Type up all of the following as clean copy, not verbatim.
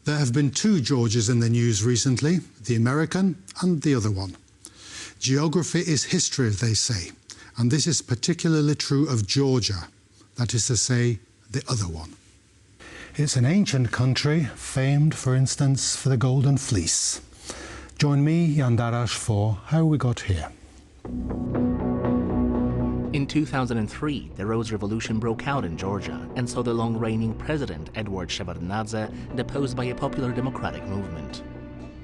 There have been two Georgias in the news recently, the American and the other one. Geography is history, they say, and this is particularly true of Georgia, that is to say, the other one. It's an ancient country, famed, for instance, for the Golden Fleece. Join me, Jan Darasz, for How We Got Here. In 2003, the Rose Revolution broke out in Georgia and saw the long-reigning president Eduard Shevardnadze deposed by a popular democratic movement.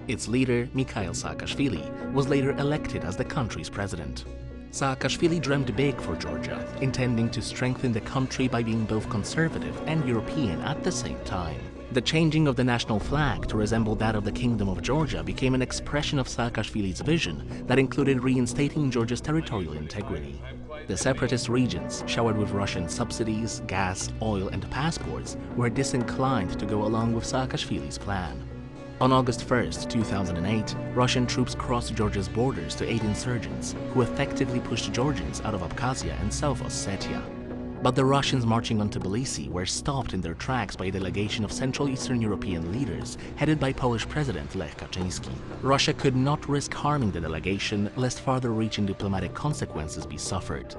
Its leader, Mikhail Saakashvili, was later elected as the country's president. Saakashvili dreamed big for Georgia, intending to strengthen the country by being both conservative and European at the same time. The changing of the national flag to resemble that of the Kingdom of Georgia became an expression of Saakashvili's vision that included reinstating Georgia's territorial integrity. The separatist regions, showered with Russian subsidies, gas, oil and passports, were disinclined to go along with Saakashvili's plan. On August 1, 2008, Russian troops crossed Georgia's borders to aid insurgents, who effectively pushed Georgians out of Abkhazia and South Ossetia. But the Russians marching on Tbilisi were stopped in their tracks by a delegation of Central Eastern European leaders headed by Polish President Lech Kaczyński. Russia could not risk harming the delegation lest further-reaching diplomatic consequences be suffered.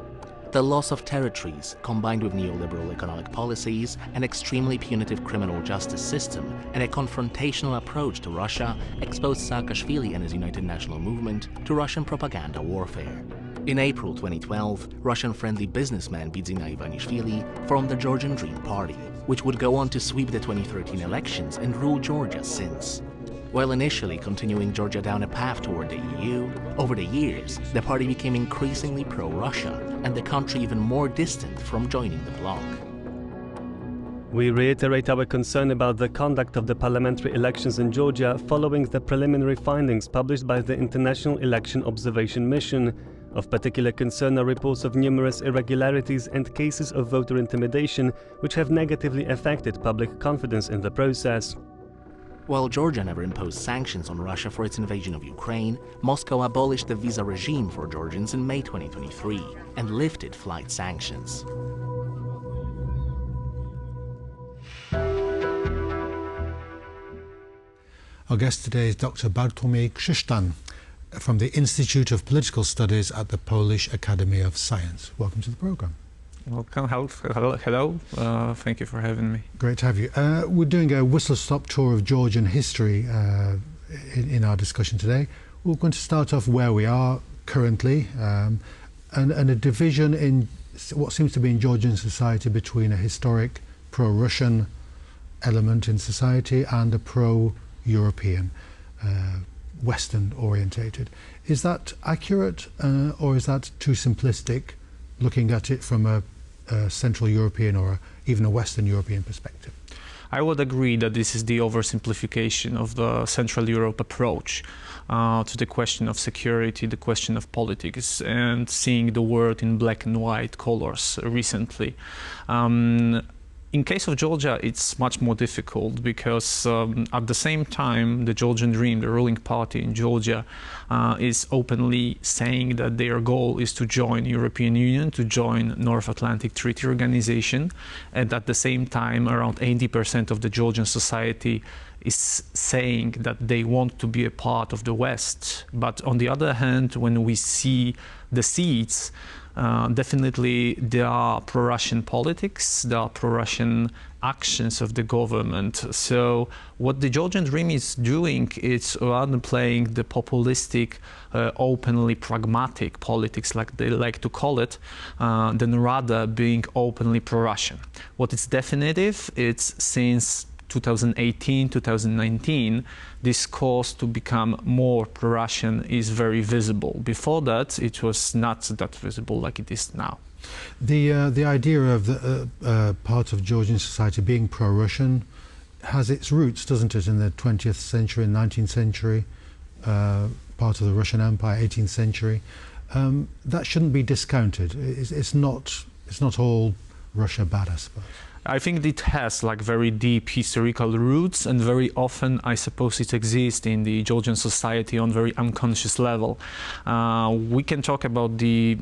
The loss of territories, combined with neoliberal economic policies, an extremely punitive criminal justice system, and a confrontational approach to Russia, exposed Saakashvili and his United National Movement to Russian propaganda warfare. In April 2012, Russian-friendly businessman Bidzina Ivanishvili formed the Georgian Dream party, which would go on to sweep the 2013 elections and rule Georgia since. While initially continuing Georgia down a path toward the EU, over the years, the party became increasingly pro-Russia, and the country even more distant from joining the bloc. We reiterate our concern about the conduct of the parliamentary elections in Georgia following the preliminary findings published by the International Election Observation Mission. Of particular concern are reports of numerous irregularities and cases of voter intimidation, which have negatively affected public confidence in the process. While Georgia never imposed sanctions on Russia for its invasion of Ukraine, Moscow abolished the visa regime for Georgians in May 2023 and lifted flight sanctions. Our guest today is Dr. Bartłomiej Krzysztan from the Institute of Political Studies at the Polish Academy of Science. Welcome to the programme. Welcome. Hello. Thank you for having me. Great to have you. We're doing a whistle-stop tour of Georgian history in our discussion today. We're going to start off where we are currently and a division in what seems to be in Georgian society between a historic pro-Russian element in society and a pro-European, Western-orientated. Is that accurate or is that too simplistic, looking at it from a Central European or even a Western European perspective? I would agree that this is the oversimplification of the Central Europe approach to the question of security, the question of politics, and seeing the world in black and white colors recently. In case of Georgia, it's much more difficult because at the same time, the Georgian Dream, the ruling party in Georgia, is openly saying that their goal is to join European Union, to join North Atlantic Treaty Organization, and at the same time, around 80% of the Georgian society is saying that they want to be a part of the West. But on the other hand, when we see the seats, definitely there are pro-Russian politics, there are pro-Russian actions of the government. So what the Georgian Dream is doing is rather playing the populistic, openly pragmatic politics, like they like to call it, than rather being openly pro-Russian. What is definitive, it's since 2018, 2019, this course to become more pro-Russian is very visible. Before that, it was not that visible like it is now. The idea of the part of Georgian society being pro-Russian has its roots, doesn't it, in the 20th century, 19th century, part of the Russian Empire, 18th century. That shouldn't be discounted. It's not all Russia bad, I suppose. I think it has like very deep historical roots, and very often I suppose it exists in the Georgian society on very unconscious level. We can talk about the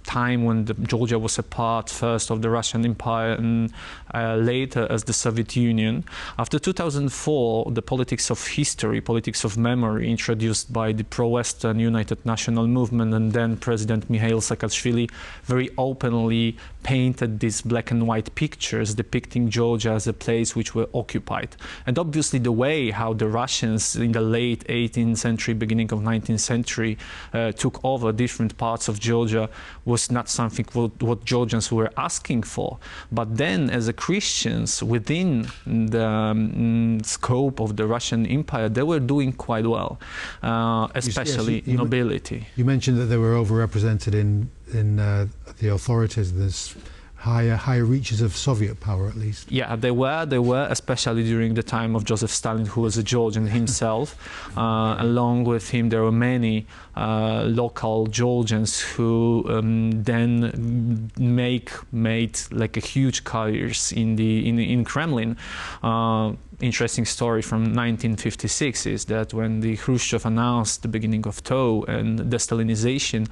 time when Georgia was a part first of the Russian Empire and later as the Soviet Union. After 2004, the politics of history, politics of memory, introduced by the pro-Western United National Movement and then President Mikhail Saakashvili, very openly painted these black and white pictures depicting Georgia as a place which were occupied. And obviously the way how the Russians in the late 18th century, beginning of 19th century took over different parts of Georgia was not something what Georgians were asking for. But then as a Christians within the scope of the Russian Empire, they were doing quite well, especially nobility. You mentioned that they were overrepresented in the authorities. There's higher reaches of Soviet power, at least. Yeah, they were, especially during the time of Joseph Stalin, who was a Georgian himself. Along with him, there were many local Georgians who then made like a huge careers in Kremlin. Interesting story from 1956 is that when the Khrushchev announced the beginning of thaw and de-Stalinization,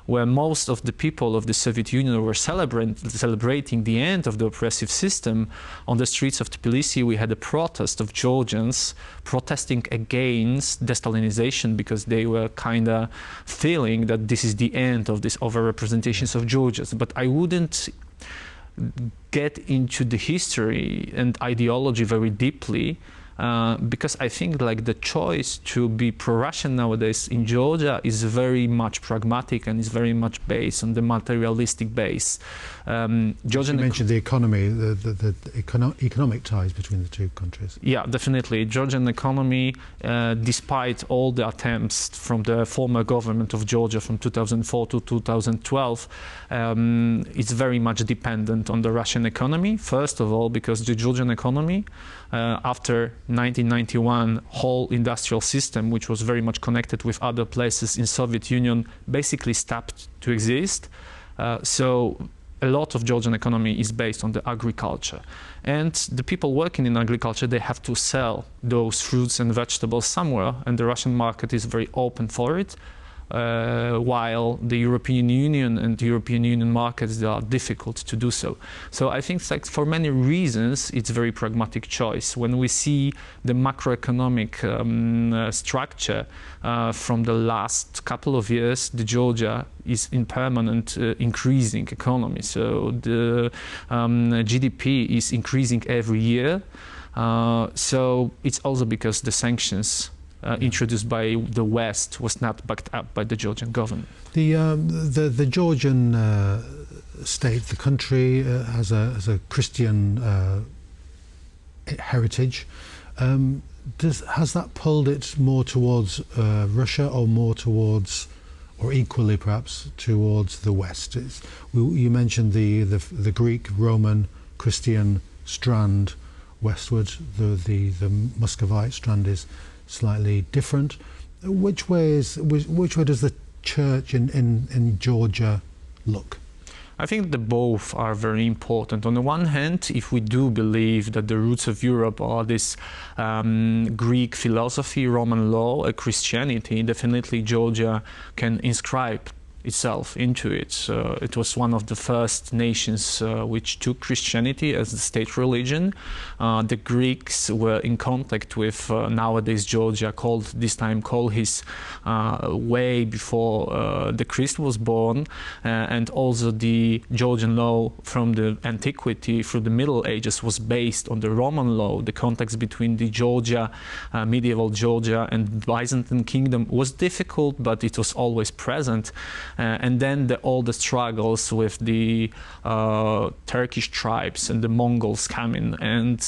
where most of the people of the Soviet Union were celebrating the end of the oppressive system, on the streets of Tbilisi we had a protest of Georgians protesting against de-Stalinization because they were kind of feeling that this is the end of these overrepresentations of Georgians. But I wouldn't get into the history and ideology very deeply, because I think like the choice to be pro-Russian nowadays in Georgia is very much pragmatic and is very much based on the materialistic base. You mentioned the economy, the economic ties between the two countries. Yeah, definitely. Georgian economy, despite all the attempts from the former government of Georgia from 2004 to 2012, it's very much dependent on the Russian economy. First of all, because the Georgian economy, after 1991, whole industrial system, which was very much connected with other places in Soviet Union, basically stopped to exist. So a lot of Georgian economy is based on the agriculture. And the people working in agriculture, they have to sell those fruits and vegetables somewhere, and the Russian market is very open for it. While the European Union and the European Union markets, they are difficult to do so. So I think like for many reasons, it's a very pragmatic choice. When we see the macroeconomic structure from the last couple of years, the Georgia is in permanent increasing economy. So the GDP is increasing every year. So it's also because the sanctions introduced by the West was not backed up by the Georgian government. The Georgian state, the country, has a Christian heritage. Has that pulled it more towards Russia, or more towards, or equally perhaps, towards the West? You mentioned the Greek, Roman, Christian strand westward. The Muscovite strand is slightly different. Which way does the church in Georgia look? I think that both are very important. On the one hand, if we do believe that the roots of Europe are this Greek philosophy, Roman law, Christianity, definitely Georgia can inscribe itself into it. It was one of the first nations which took Christianity as the state religion. The Greeks were in contact with nowadays Georgia, this time called his way before the Christ was born, and also the Georgian law from the antiquity through the Middle Ages was based on the Roman law. The context between the Georgia, medieval Georgia, and Byzantine kingdom was difficult, but it was always present. And then all the struggles with the Turkish tribes and the Mongols coming and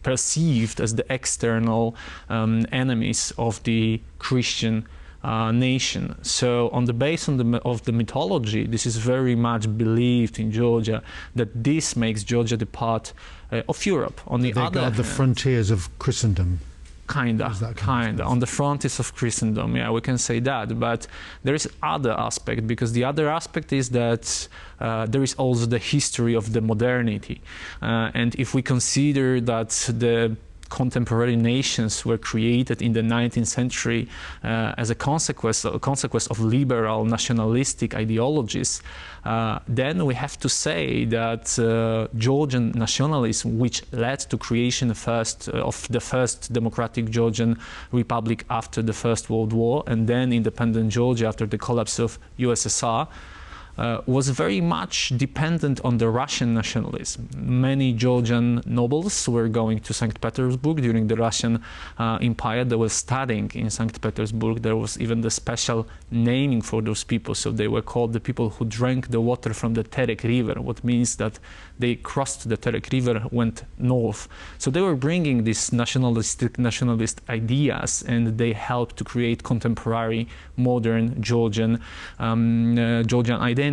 perceived as the external enemies of the Christian nation. So on the base of the mythology, this is very much believed in Georgia that this makes Georgia the part of Europe. On the other hand, the frontiers of Christendom. Kinda, on the frontiers of Christendom, yeah, we can say that. But there is other aspect, because the other aspect is that there is also the history of the modernity. And if we consider that the contemporary nations were created in the 19th century as a consequence of liberal nationalistic ideologies, then we have to say that Georgian nationalism, which led to creation of the first democratic Georgian republic after the First World War, and then independent Georgia after the collapse of USSR, was very much dependent on the Russian nationalism. Many Georgian nobles were going to St. Petersburg during the Russian Empire. They were studying in St. Petersburg. There was even the special naming for those people. So they were called the people who drank the water from the Terek River, what means that they crossed the Terek River, went north. So they were bringing these nationalist ideas, and they helped to create contemporary, modern Georgian identity.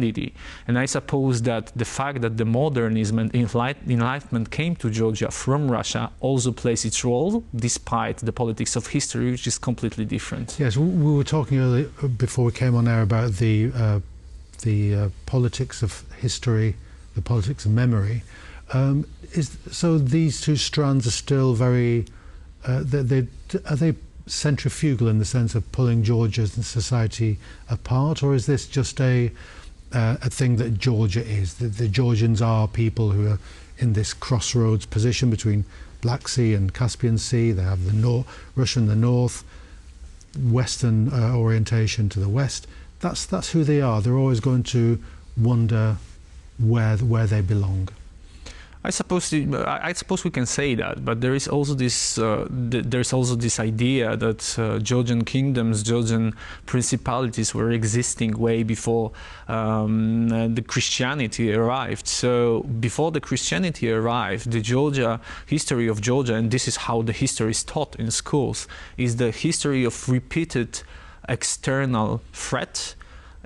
And I suppose that the fact that the modernism and enlightenment came to Georgia from Russia also plays its role, despite the politics of history, which is completely different. Yes, we were talking earlier, before we came on air, about the politics of history, the politics of memory. So these two strands are still very, are they centrifugal in the sense of pulling Georgia's society apart, or is this just a thing that Georgia is? The Georgians are people who are in this crossroads position between Black Sea and Caspian Sea. They have the Russia in the north, Western orientation to the west. That's who they are. They're always going to wonder where they belong. I suppose we can say that, but there is also this idea that Georgian kingdoms, Georgian principalities were existing way before the Christianity arrived. So before the Christianity arrived, the history of Georgia, and this is how the history is taught in schools, is the history of repeated external threat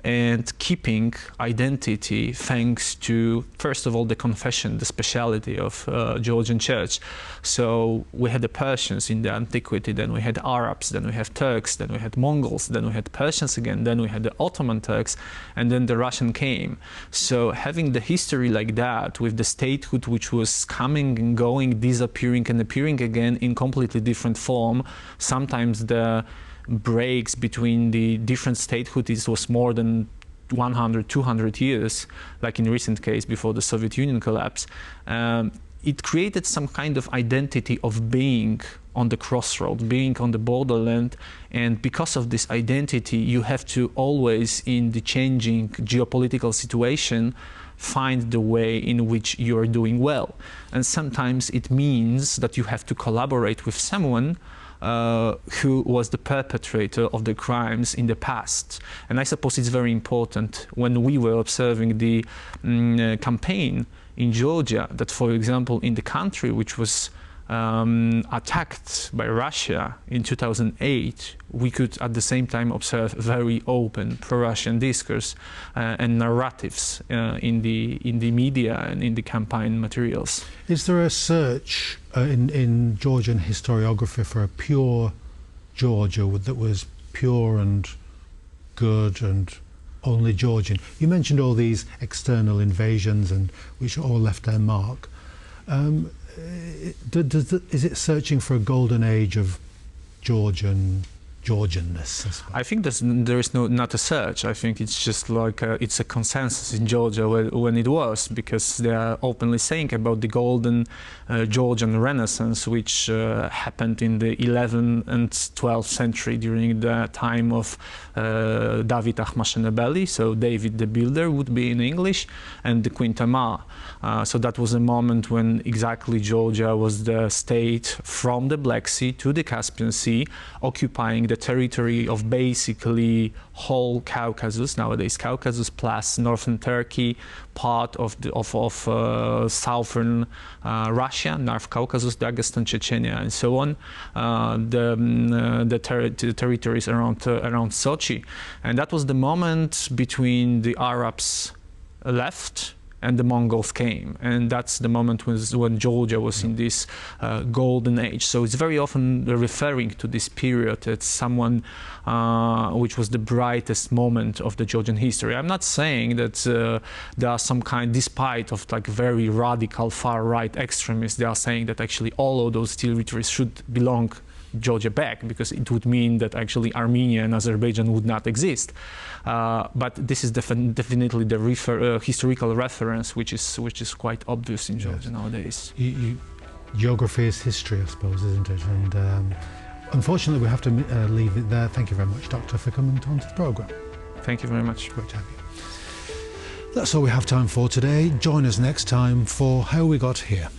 and keeping identity thanks to, first of all, the confession, the speciality of Georgian church. So we had the Persians in the antiquity, then we had Arabs, then we have Turks, then we had Mongols, then we had Persians again, then we had the Ottoman Turks, and then the Russian came. So having the history like that, with the statehood which was coming and going, disappearing and appearing again in completely different form, sometimes the breaks between the different statehoods was more than 100, 200 years, like in recent case before the Soviet Union collapse. It created some kind of identity of being on the crossroad, being on the borderland, and because of this identity, you have to always, in the changing geopolitical situation, find the way in which you are doing well. And sometimes it means that you have to collaborate with someone who was the perpetrator of the crimes in the past. And I suppose it's very important when we were observing the campaign in Georgia that, for example, in the country which was attacked by Russia in 2008, we could at the same time observe very open pro-Russian discourse and narratives in the media and in the campaign materials. Is there a search in Georgian historiography for a pure Georgia that was pure and good and only Georgian? You mentioned all these external invasions and which all left their mark. Is it searching for a golden age of Georgianness? I think there is not a search. I think it's just like it's a consensus in Georgia when it was, because they are openly saying about the golden Georgian Renaissance, which happened in the 11th and 12th century during the time of David Ahmashenebeli, so David the Builder would be in English, and the Queen Tamar. So that was a moment when exactly Georgia was the state from the Black Sea to the Caspian Sea, occupying the territory of basically whole Caucasus, nowadays Caucasus, plus northern Turkey, part of southern Russia, North Caucasus, Dagestan, Chechnya, and so on, the territories around Sochi. And that was the moment between the Arabs left and the Mongols came, and that's the moment when Georgia was in this golden age. So it's very often referring to this period as someone which was the brightest moment of the Georgian history. I'm not saying that there are some kind, despite of like very radical far-right extremists, they are saying that actually all of those territories should belong Georgia back, because it would mean that actually Armenia and Azerbaijan would not exist. But this is definitely the historical reference, which is quite obvious in Georgia nowadays. Geography is history, I suppose, isn't it? And unfortunately, we have to leave it there. Thank you very much, Doctor, for coming onto the programme. Thank you very much. Great to have you. That's all we have time for today. Join us next time for How We Got Here.